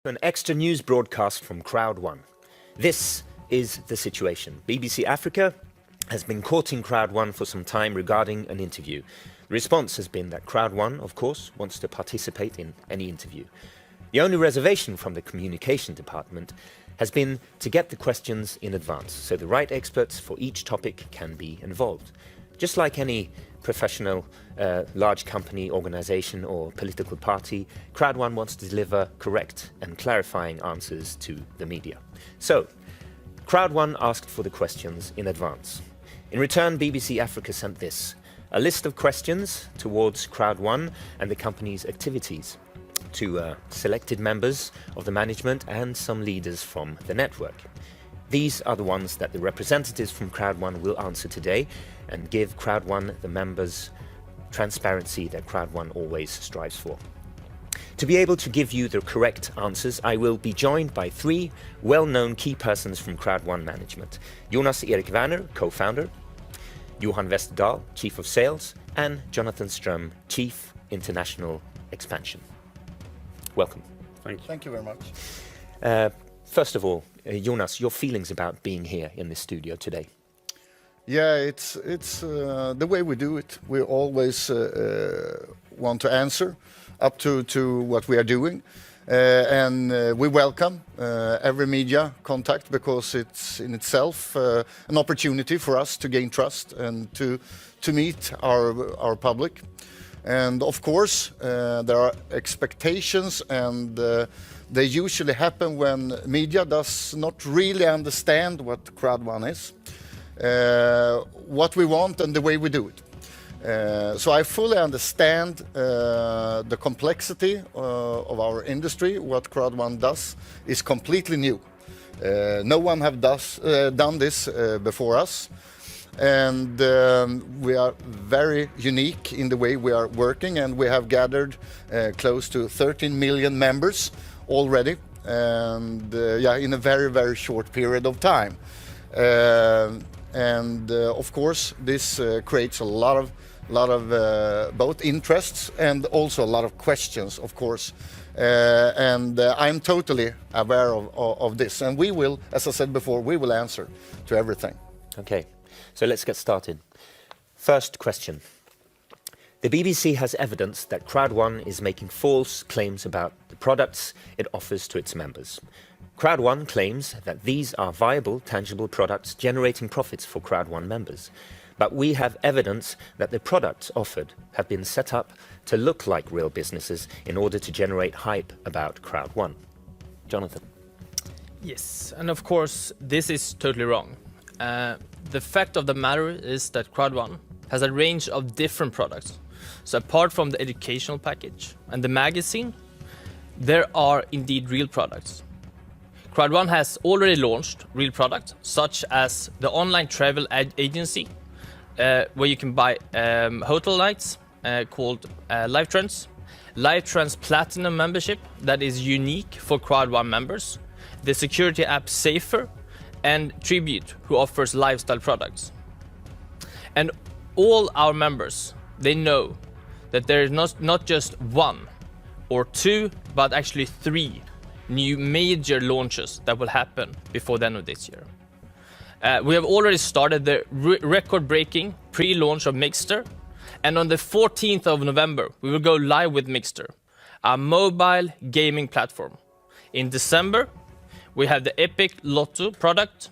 An extra news broadcast from Crowd1. This is the situation. BBC Africa has been courting Crowd1 for some time regarding an interview. The response has been that Crowd1, of course, wants to participate in any interview. The only reservation from the communication department has been to get the questions in advance, so the right experts for each topic can be involved. Just like any professional, large company, organization or political party, Crowd1 wants to deliver correct and clarifying answers to the media. So, Crowd1 asked for the questions in advance. In return, BBC Africa sent this, a list of questions towards Crowd1 and the company's activities to selected members of the management and some leaders from the network. These are the ones that the representatives from Crowd1 will answer today and give Crowd1 the members transparency that Crowd1 always strives for. To be able to give you the correct answers, I will be joined by three well-known key persons from Crowd1 management. Jonas Erik Werner, co-founder, Johan Westerdahl, Chief of Sales, and Jonathan Ström, Chief International Expansion. Welcome. Thank you. Thank you very much. First of all, Jonas, your feelings about being here in this studio today? Yeah, it's the way we do it. We always want to answer up to what we are doing. And we welcome every media contact because it's in itself an opportunity for us to gain trust and to meet our public. And of course, there are expectations, and they usually happen when media does not really understand what Crowd1 is, what we want and the way we do it. So I fully understand the complexity of our industry. What Crowd1 does is completely new. No one have done this before us. And we are very unique in the way we are working, and we have gathered close to 13 million members already, and in a very, very short period of time. Of course, this creates a lot of both interests and also a lot of questions, of course. I'm totally aware of this, and we will, as I said before, we will answer to everything. Okay. So let's get started. First question. The BBC has evidence that Crowd1 is making false claims about the products it offers to its members. Crowd1 claims that these are viable, tangible products generating profits for Crowd1 members. But we have evidence that the products offered have been set up to look like real businesses in order to generate hype about Crowd1. Jonathan. Yes, and of course, this is totally wrong. The fact of the matter is that Crowd1 has a range of different products. So apart from the educational package and the magazine, there are indeed real products. Crowd1 has already launched real products, such as the online travel agency, where you can buy hotel nights called tran, tran Platinum membership that is unique for Crowd1 members, the security app Safer, and Tribute, who offers lifestyle products. And all our members, they know that there is not just one or two, but actually three new major launches that will happen before the end of this year. We have already started the record-breaking pre-launch of Mixter, and on the 14th of November, we will go live with Mixter, a mobile gaming platform. In December, we have the Epic Lotto product,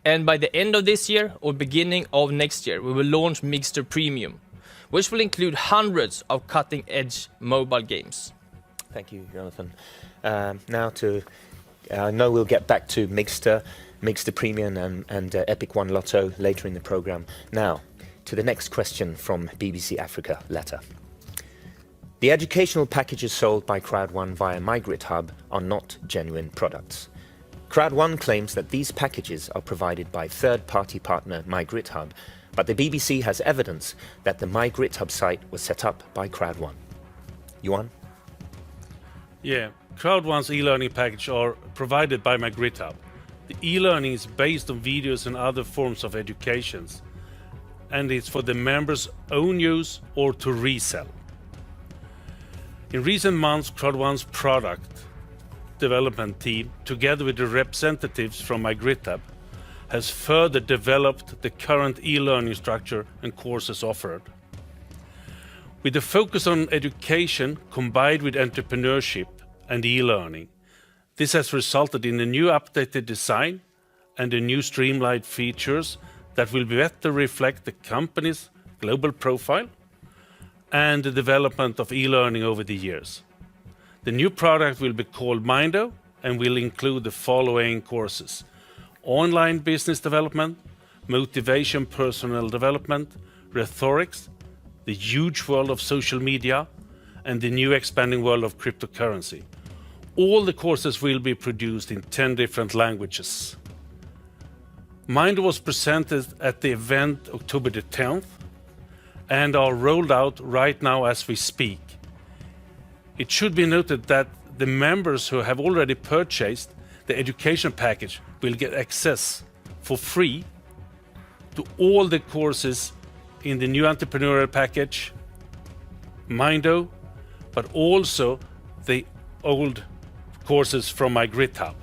and by the end of this year or beginning of next year, we will launch Mixter Premium, which will include hundreds of cutting-edge mobile games. Thank you, Jonathan. I know we'll get back to Mixter Premium and Epic One Lotto later in the program. Now, to the next question from BBC Africa letter. The educational packages sold by Crowd1 via MyGritHub are not genuine products. Crowd1 claims that these packages are provided by third-party partner MyGritHub, but the BBC has evidence that the MyGritHub site was set up by Crowd1. Johan? Yeah, Crowd1's e-learning package are provided by MyGritHub. The e-learning is based on videos and other forms of educations, and it's for the members' own use or to resell. In recent months, Crowd1's product development team, together with the representatives from MyGridTab, has further developed the current e-learning structure and courses offered. With the focus on education combined with entrepreneurship and e-learning, this has resulted in a new updated design and a new streamlined features that will better reflect the company's global profile and the development of e-learning over the years. The new product will be called Mindo and will include the following courses: online business development, motivation personal development, rhetorics, the huge world of social media, and the new expanding world of cryptocurrency. All the courses will be produced in 10 different languages. Mindo was presented at the event October the 10th and are rolled out right now as we speak. It should be noted that the members who have already purchased the education package will get access for free to all the courses in the new entrepreneurial package, Mindo, but also the old courses from MyGridTab.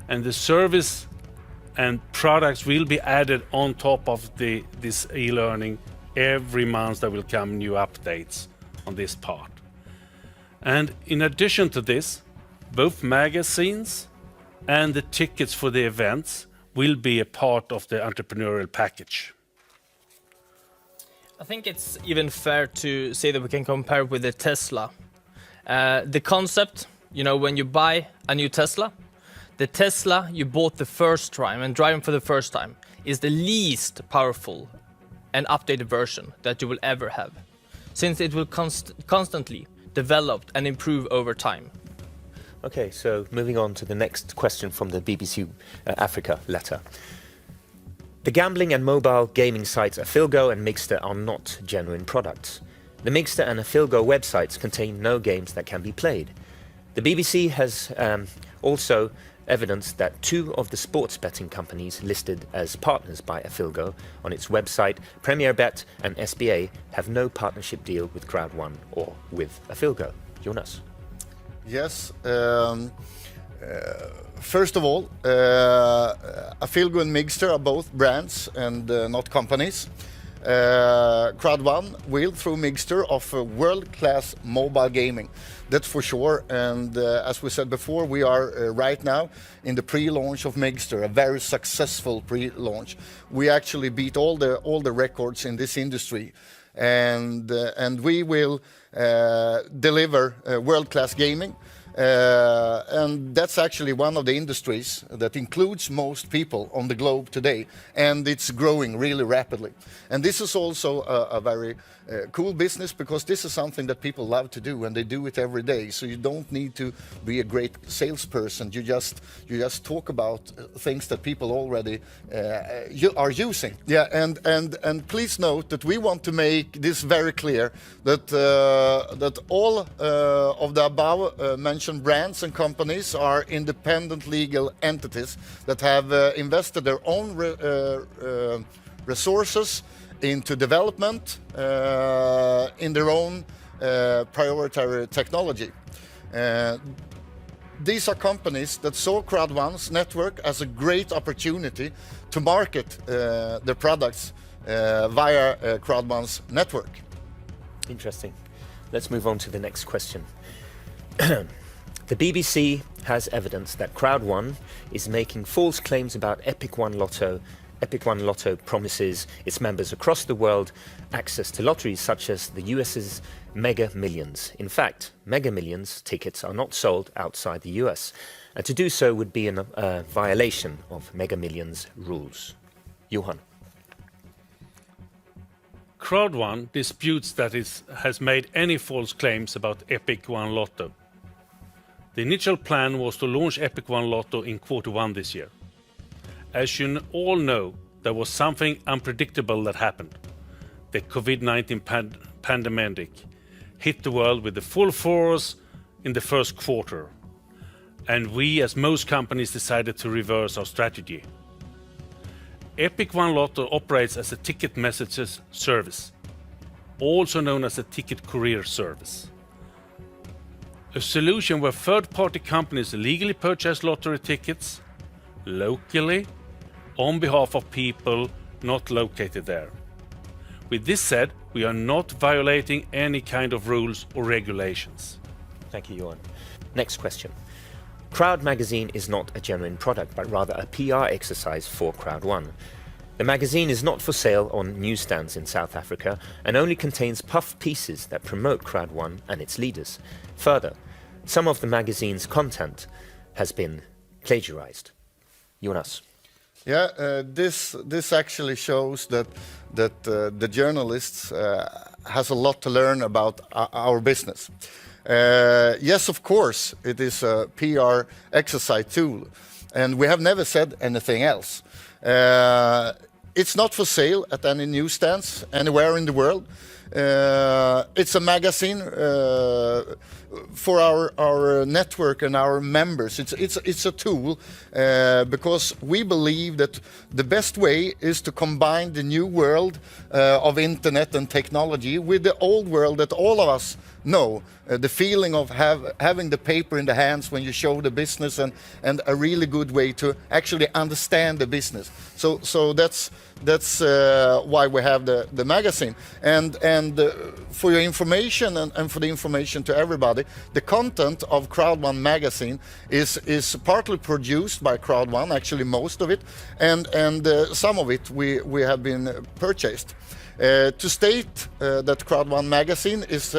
And the service and products will be added on top of this e-learning. Every month there will come new updates on this part. And in addition to this, both magazines and the tickets for the events will be a part of the entrepreneurial package. I think it's even fair to say that we can compare with the Tesla. The concept, when you buy a new Tesla, the Tesla you bought the first time and driving for the first time is the least powerful and updated version that you will ever have, since it will constantly develop and improve over time. Okay, so moving on to the next question from the BBC Africa letter. The gambling and mobile gaming sites Afilgo and Migster are not genuine products. The Migster and Afilgo websites contain no games that can be played. The BBC has also evidenced that 2 of the sports betting companies listed as partners by Afilgo on its website, PremierBet and SBA, have no partnership deal with Crowd1 or with Afilgo. Jonas? Yes. First of all, Afilgo and Migster are both brands and not companies. Crowd1 will, through Migster, offer world-class mobile gaming. That's for sure. And as we said before, we are right now in the pre-launch of Migster, a very successful pre-launch. We actually beat all the records in this industry, and we will deliver world-class gaming. And that's actually one of the industries that includes most people on the globe today, and it's growing really rapidly. And this is also a very cool business, because this is something that people love to do, and they do it every day. So you don't need to be a great salesperson. You just talk about things that people already are using. Yeah, and please note that we want to make this very clear that that all of the above mentioned brands and companies are independent legal entities that have invested their own resources into development in their own proprietary technology. These are companies that saw Crowd1's network as a great opportunity to market their products via Crowd1's network. Interesting. Let's move on to the next question. The BBC has evidence that Crowd1 is making false claims about Epic One Lotto. Epic One Lotto promises its members across the world access to lotteries such as the US's Mega Millions. In fact, Mega Millions tickets are not sold outside the US, and to do so would be a violation of Mega Millions rules. Johan? Crowd1 disputes that it has made any false claims about Epic One Lotto. The initial plan was to launch Epic One Lotto in Q1 this year. As you all know, there was something unpredictable that happened. The COVID-19 pandemic hit the world with the full force in the first quarter, and we, as most companies, decided to reverse our strategy. Epic One Lotto operates as a ticket messages service, also known as a ticket courier service. A solution where third-party companies legally purchase lottery tickets locally on behalf of people not located there. With this said, we are not violating any kind of rules or regulations. Thank you, Johan. Next question. Crowd magazine is not a genuine product, but rather a PR exercise for Crowd1. The magazine is not for sale on newsstands in South Africa and only contains puff pieces that promote Crowd1 and its leaders. Further, some of the magazine's content has been plagiarized. Jonas. Yeah, this actually shows that the journalists has a lot to learn about our business. Yes, of course, it is a PR exercise tool, and we have never said anything else. It's not for sale at any newsstands anywhere in the world. It's a magazine for our network and our members. It's a tool because we believe that the best way is to combine the new world of internet and technology with the old world that all of us know. The feeling of having the paper in the hands when you show the business, and a really good way to actually understand the business. So that's why we have the magazine. And for your information and for the information to everybody, the content of Crowd1 magazine is partly produced by Crowd1, actually most of it, and some of it we have been purchased. To state that Crowd1 magazine is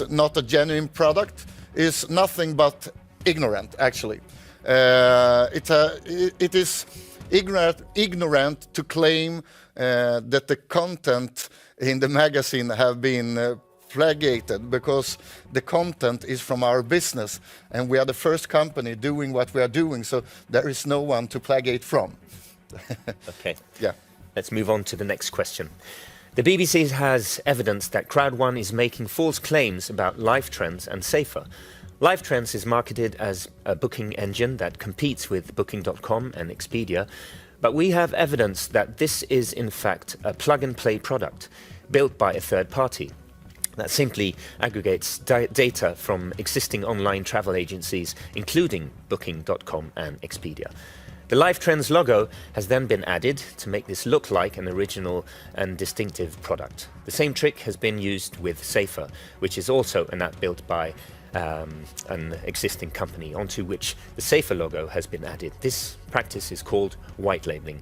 not a genuine product is nothing but ignorant, actually. It is ignorant to claim that the content in the magazine have been plagiated, because the content is from our business and we are the first company doing what we are doing, so there is no one to plagiate from. Okay. Yeah. Let's move on to the next question. The BBC has evidence that Crowd1 is making false claims about LifeTrends and Safer. LifeTrends is marketed as a booking engine that competes with Booking.com and Expedia, but we have evidence that this is in fact a plug-and-play product built by a third party that simply aggregates data from existing online travel agencies, including Booking.com and Expedia. The LifeTrends logo has then been added to make this look like an original and distinctive product. The same trick has been used with Safer, which is also an app built by an existing company onto which the Safer logo has been added. This practice is called white labeling,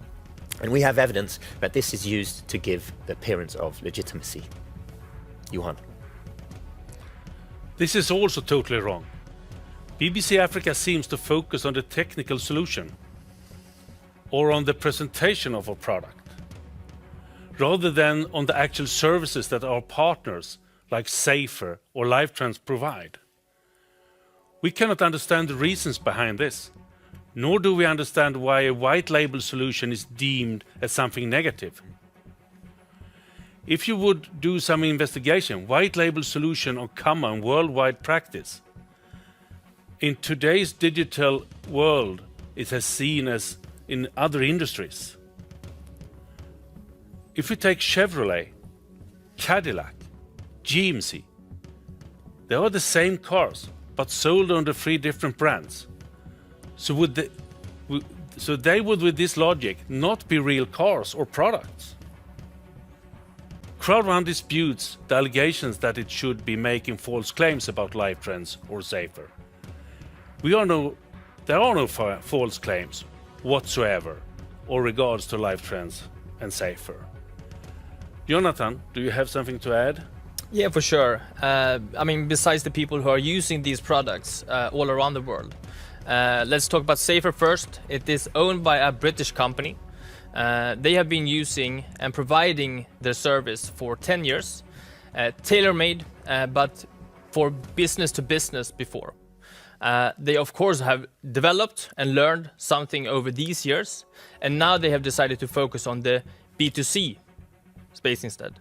and we have evidence that this is used to give the appearance of legitimacy. Johan. This is also totally wrong. BBC Africa seems to focus on the technical solution or on the presentation of a product, rather than on the actual services that our partners like Safer or LifeTrends provide. We cannot understand the reasons behind this, nor do we understand why a white label solution is deemed as something negative. If you would do some investigation, white label solution are common worldwide practice. In today's digital world, it is seen as in other industries. If we take Chevrolet, Cadillac, GMC, they are the same cars, but sold under 3 different brands. So they would, with this logic, not be real cars or products. Crowd1 disputes the allegations that it should be making false claims about LifeTrends or Safer. There are no false claims whatsoever or regards to LifeTrends and Safer. Jonathan, do you have something to add? Yeah, for sure. Besides the people who are using these products all around the world, let's talk about Safer first. It is owned by a British company. They have been using and providing their service for 10 years, tailor-made, but for business to business before. They of course have developed and learned something over these years, and now they have decided to focus on the B2C space instead.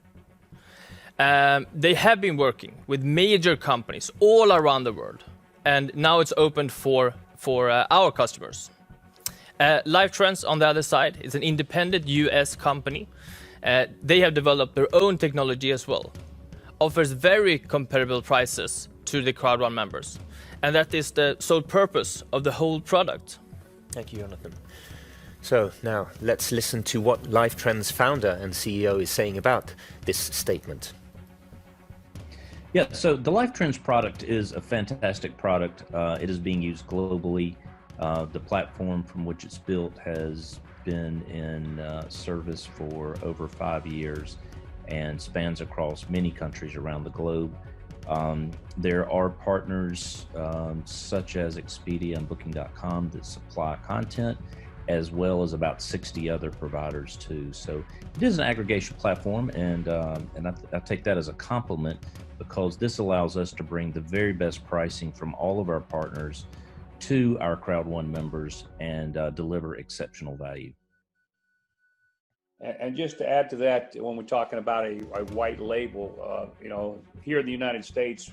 They have been working with major companies all around the world, and now it's opened for our customers. LifeTrends, on the other side, is an independent US company. They have developed their own technology as well. Offers very comparable prices to the crowd1 members. And that is the sole purpose of the whole product. Thank you, Jonathan. So now let's listen to what Lifetrend's founder and CEO is saying about this statement. Yeah, so the Lifetrends product is a fantastic product. It is being used globally. The platform from which it's built has been in service for over 5 years and spans across many countries around the globe. There are partners such as Expedia and Booking.com that supply content, as well as about 60 other providers too. So it is an aggregation platform, and I take that as a compliment, because this allows us to bring the very best pricing from all of our partners to our Crowd1 members and deliver exceptional value. And just to add to that, when we're talking about a white label, here in the United States,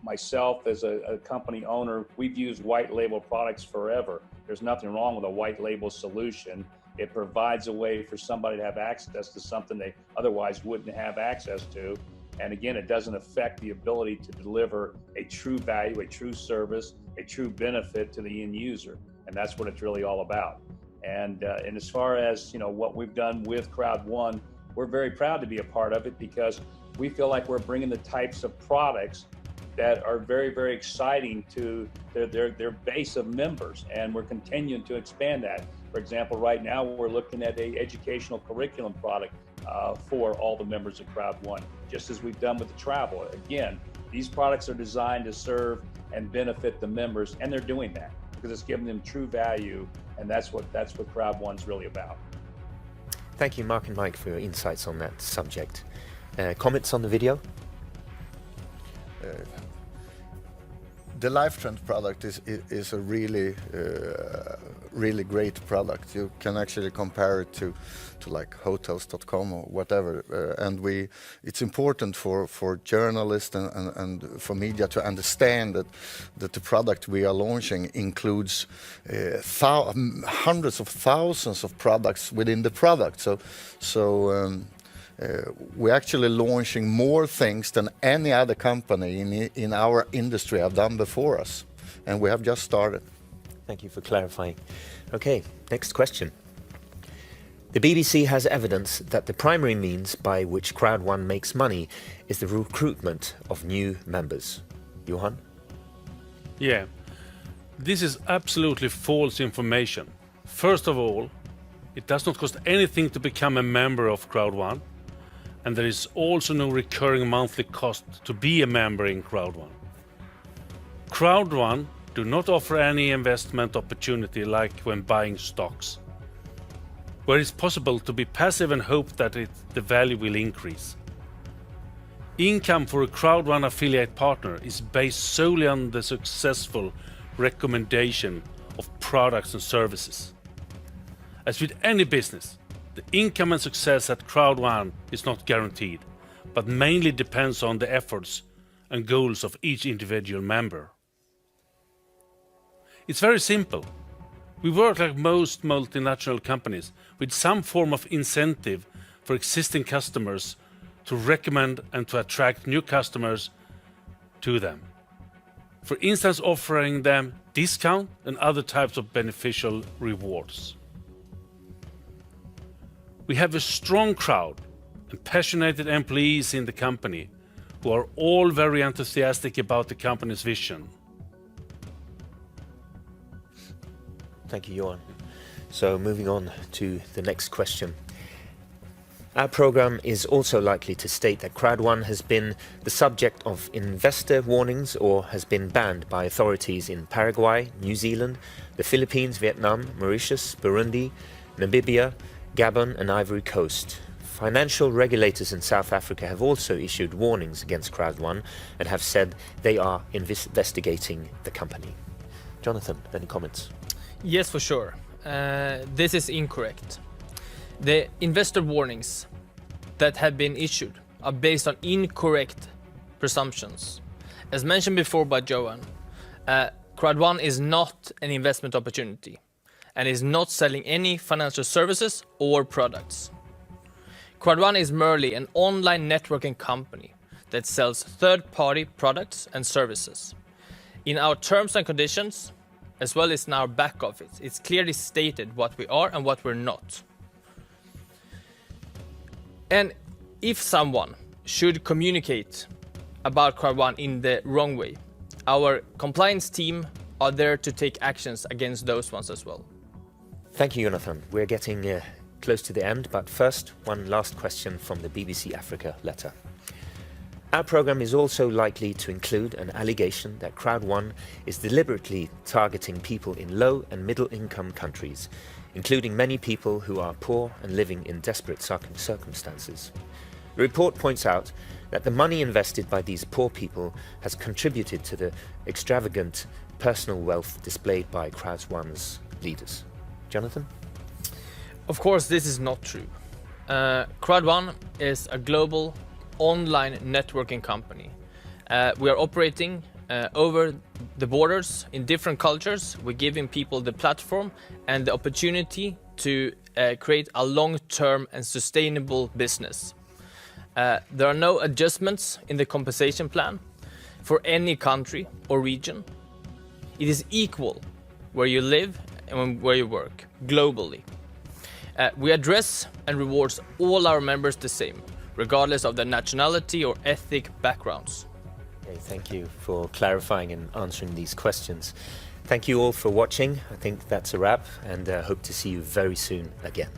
myself as a company owner, we've used white label products forever. There's nothing wrong with a white label solution. It provides a way for somebody to have access to something they otherwise wouldn't have access to. And again, it doesn't affect the ability to deliver a true value, a true service, a true benefit to the end user. And that's what it's really all about. And as far as what we've done with Crowd1, we're very proud to be a part of it, because we feel like we're bringing the types of products that are very, very exciting to their base of members, and we're continuing to expand that. For example, right now we're looking at an educational curriculum product for all the members of Crowd1, just as we've done with the travel. Again, these products are designed to serve and benefit the members, and they're doing that because it's giving them true value, and that's what Crowd1's really about. Thank you, Mark and Mike, for your insights on that subject. Comments on the video? The Lifetrend product is a really really great product. You can actually compare it to like hotels.com or whatever, and it's important for journalists and for media to understand that the product we are launching includes hundreds of thousands of products within the product. So we're actually launching more things than any other company in our industry have done before us, and we have just started. Thank you for clarifying. Okay, next question. The BBC has evidence that the primary means by which Crowd1 makes money is the recruitment of new members. Johan? Yeah, this is absolutely false information. First of all, it does not cost anything to become a member of Crowd1, and there is also no recurring monthly cost to be a member in Crowd1. Crowd1 do not offer any investment opportunity like when buying stocks, where it's possible to be passive and hope that the value will increase. Income for a Crowd1 affiliate partner is based solely on the successful recommendation of products and services. As with any business, the income and success at Crowd1 is not guaranteed, but mainly depends on the efforts and goals of each individual member. It's very simple. We work like most multinational companies with some form of incentive for existing customers to recommend and to attract new customers to them. For instance, offering them discount and other types of beneficial rewards. We have a strong crowd and passionate employees in the company who are all very enthusiastic about the company's vision. Thank you, Johan. So moving on to the next question. Our program is also likely to state that Crowd1 has been the subject of investor warnings or has been banned by authorities in Paraguay, New Zealand, the Philippines, Vietnam, Mauritius, Burundi, Namibia, Gabon and Ivory Coast. Financial regulators in South Africa have also issued warnings against Crowd1 and have said they are investigating the company. Jonathan, any comments? Yes, for sure. This is incorrect. The investor warnings that have been issued are based on incorrect presumptions. As mentioned before by Johan, Crowd1 is not an investment opportunity and is not selling any financial services or products. Crowd1 is merely an online networking company that sells third-party products and services. In our terms and conditions, as well as in our back office, it's clearly stated what we are and what we're not. And if someone should communicate about Crowd1 in the wrong way, our compliance team are there to take actions against those ones as well. Thank you, Jonathan. We're getting close to the end, but first, one last question from the BBC Africa letter. Our programme is also likely to include an allegation that Crowd1 is deliberately targeting people in low and middle income countries, including many people who are poor and living in desperate circumstances. The report points out that the money invested by these poor people has contributed to the extravagant personal wealth displayed by Crowd1's leaders. Jonathan? Of course, this is not true. Crowd1 is a global online networking company. We are operating over the borders in different cultures. We're giving people the platform and the opportunity to create a long-term and sustainable business. There are no adjustments in the compensation plan for any country or region. It is equal where you live and where you work, globally. We address and reward all our members the same, regardless of their nationality or ethnic backgrounds. Okay, thank you for clarifying and answering these questions. Thank you all for watching. I think that's a wrap, and hope to see you very soon again.